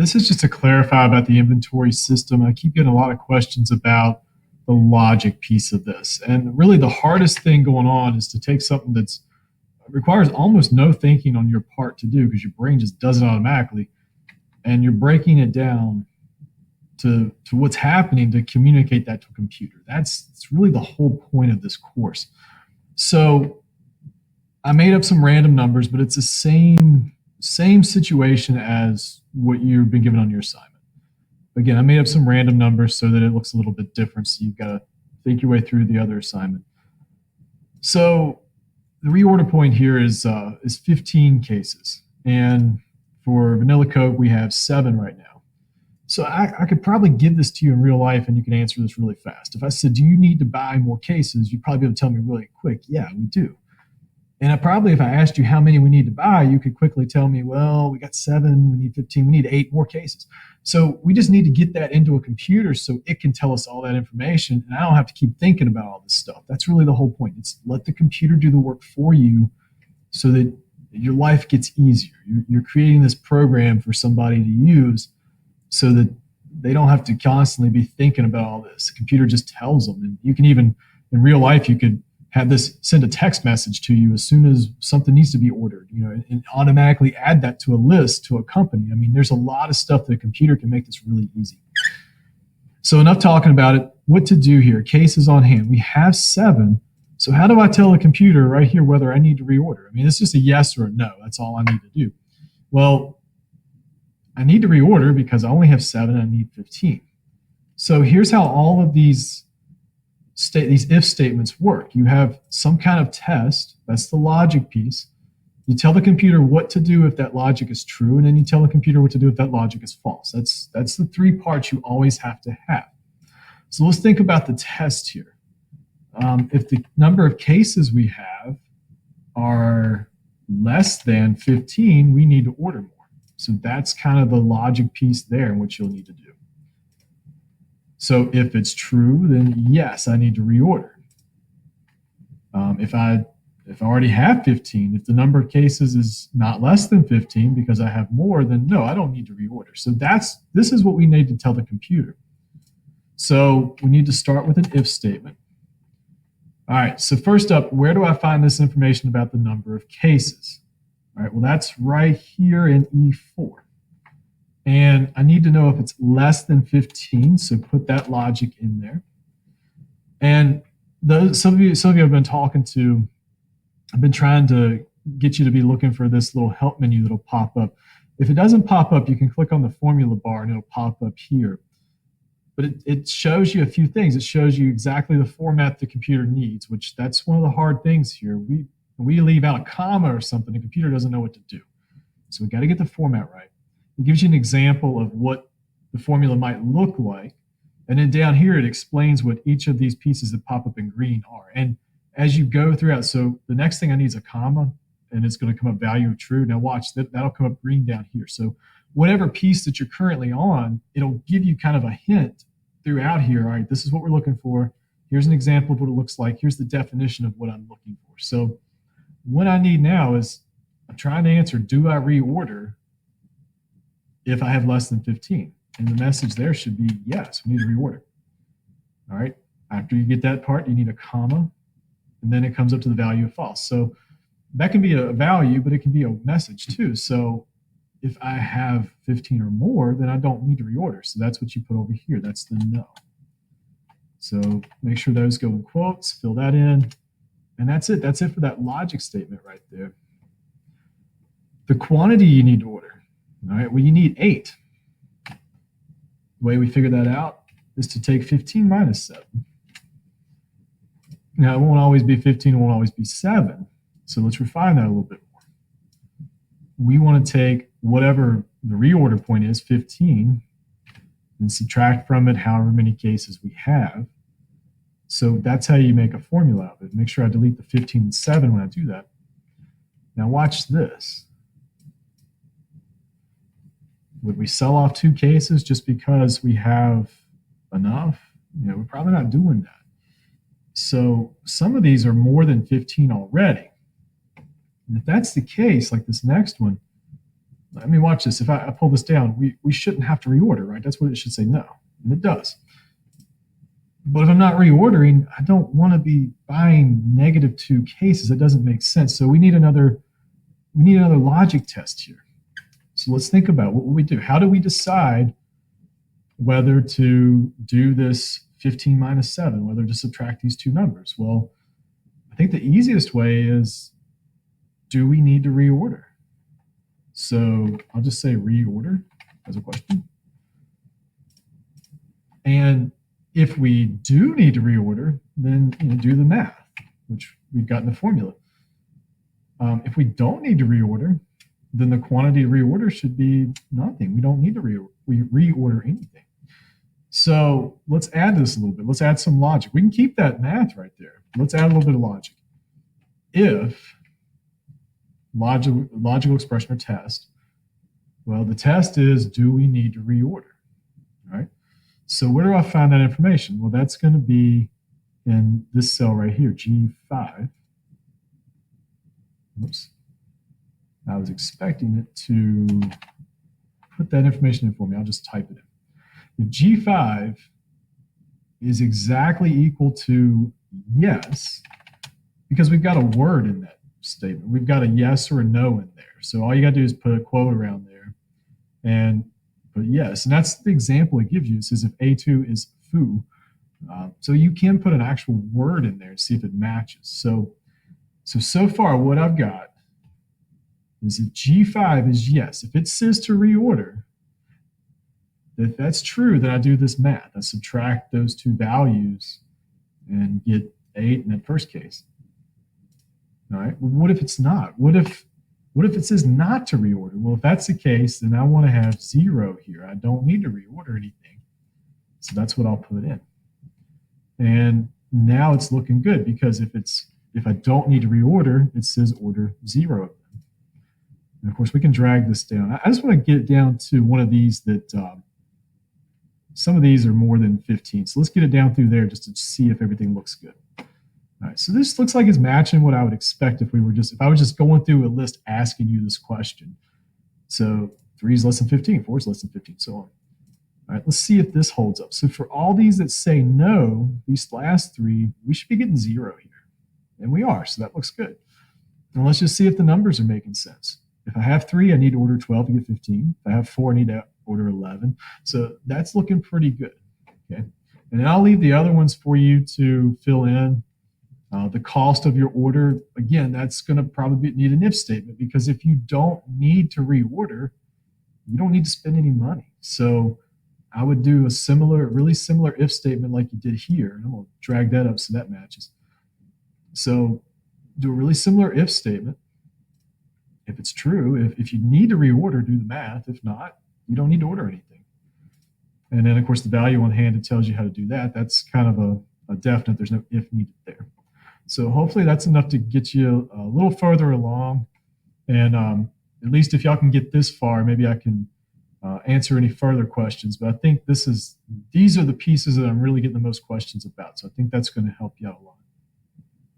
This is just to clarify about the inventory system. I keep getting a lot of questions about the logic piece of this. And really the hardest thing going on is to take something that's requires almost no thinking on your part to do because your brain just does it automatically. And you're breaking it down to what's happening to communicate that to a computer. That's really the whole point of this course. So I made up some random numbers, but it's the same situation as what you've been given on your assignment. Again, I made up some random numbers so that it looks a little bit different. So you've got to think your way through the other assignment. So the reorder point here is 15 cases. And for vanilla Coke, we have 7 right now. So I could probably give this to you in real life and you can answer this really fast. If I said, do you need to buy more cases? You'd probably be able to tell me really quick, yeah, we do. And if I asked you how many we need to buy, you could quickly tell me, well, we got 7, we need 15, we need 8 more cases. So we just need to get that into a computer so it can tell us all that information. And I don't have to keep thinking about all this stuff. That's really the whole point. It's let the computer do the work for you so that your life gets easier. You're creating this program for somebody to use so that they don't have to constantly be thinking about all this. The computer just tells them. And you can even, in real life, you could have this send a text message to you as soon as something needs to be ordered, and automatically add that to a list to a company. I mean, there's a lot of stuff that a computer can make this really easy. So enough talking about it. What to do here? Cases on hand. We have 7. So how do I tell the computer right here whether I need to reorder? I mean, it's just a yes or a no. That's all I need to do. Well, I need to reorder because I only have 7 and I need 15. So here's how all of these if statements work. You have some kind of test. That's the logic piece. You tell the computer what to do if that logic is true, and then you tell the computer what to do if that logic is false. That's the 3 parts you always have to have. So let's think about the test here. If the number of cases we have are less than 15, we need to order more. So that's kind of the logic piece there and what you'll need to do. So if it's true, then yes, I need to reorder. If I already have 15, if the number of cases is not less than 15 because I have more, then no, I don't need to reorder. So this is what we need to tell the computer. So we need to start with an if statement. All right, so first up, where do I find this information about the number of cases? All right, well, that's right here in E4. And I need to know if it's less than 15, so put that logic in there. And some of you I've been talking to, I've been trying to get you to be looking for this little help menu that'll pop up. If it doesn't pop up, you can click on the formula bar and it'll pop up here. But it shows you a few things. It shows you exactly the format the computer needs, which that's one of the hard things here. We leave out a comma or something, the computer doesn't know what to do. So we got to get the format right. It gives you an example of what the formula might look like. And then down here, it explains what each of these pieces that pop up in green are. And as you go throughout, so the next thing I need is a comma, and it's going to come up value of true. Now watch, that'll come up green down here. So whatever piece that you're currently on, it'll give you kind of a hint throughout here. All right, this is what we're looking for. Here's an example of what it looks like. Here's the definition of what I'm looking for. So what I need now is I'm trying to answer, do I reorder if I have less than 15? And the message there should be, yes, we need to reorder. All right, after you get that part, you need a comma, and then it comes up to the value of false. So that can be a value, but it can be a message too. So if I have 15 or more, then I don't need to reorder. So that's what you put over here. That's the no. So make sure those go in quotes, fill that in, and that's it. That's it for that logic statement right there. The quantity you need to order. All right, well, you need 8. The way we figure that out is to take 15 minus 7. Now, it won't always be 15, it won't always be 7. So let's refine that a little bit more. We want to take whatever the reorder point is, 15, and subtract from it however many cases we have. So that's how you make a formula out of it. Make sure I delete the 15 and 7 when I do that. Now watch this. Would we sell off 2 cases just because we have enough? We're probably not doing that. So some of these are more than 15 already. And if that's the case, like this next one, I mean, watch this. If I pull this down, we shouldn't have to reorder, right? That's what it should say no, and it does. But if I'm not reordering, I don't want to be buying -2 cases. That doesn't make sense. So we need another logic test here. So let's think about what we do. How do we decide whether to do this 15 minus 7, whether to subtract these two numbers? Well, I think the easiest way is, do we need to reorder? So I'll just say reorder as a question. And if we do need to reorder, then do the math, which we've got in the formula. If we don't need to reorder, then the quantity to reorder should be nothing. We don't need to reorder anything. So let's add this a little bit. Let's add some logic. We can keep that math right there. Let's add a little bit of logic. If logical expression or test, well, the test is, do we need to reorder? All right. So where do I find that information? Well, that's going to be in this cell right here, G5. Oops. I was expecting it to put that information in for me. I'll just type it in. If G5 is exactly equal to yes, because we've got a word in that statement. We've got a yes or a no in there. So all you got to do is put a quote around there and put yes. And that's the example it gives you. It says if A2 is foo. So you can put an actual word in there and see if it matches. So far what I've got is if G5 is yes. If it says to reorder, if that's true, then I do this math. I subtract those two values and get 8 in that first case. All right. Well, what if it's not? What if it says not to reorder? Well, if that's the case, then I want to have 0 here. I don't need to reorder anything. So that's what I'll put in. And now it's looking good, because if I don't need to reorder, it says order 0 of them. And of course, we can drag this down. I just want to get it down to one of these that some of these are more than 15. So let's get it down through there just to see if everything looks good. All right, so this looks like it's matching what I would expect if I was just going through a list asking you this question. So 3 is less than 15, 4 is less than 15, so on. All right, let's see if this holds up. So for all these that say no, these last 3, we should be getting 0 here. And we are, so that looks good. And let's just see if the numbers are making sense. If I have 3, I need to order 12 to get 15. If I have 4, I need to order 11. So that's looking pretty good. Okay, and then I'll leave the other ones for you to fill in. The cost of your order, again, that's going to probably need an if statement, because if you don't need to reorder, you don't need to spend any money. So I would do a really similar if statement like you did here. And I'm going to drag that up so that matches. So do a really similar if statement. If it's true, if you need to reorder, do the math. If not, you don't need to order anything. And then, of course, the value on hand, it tells you how to do that. That's kind of a definite. There's no if needed there. So hopefully that's enough to get you a little further along. And at least if y'all can get this far, maybe I can answer any further questions. But I think these are the pieces that I'm really getting the most questions about. So I think that's going to help you out a lot.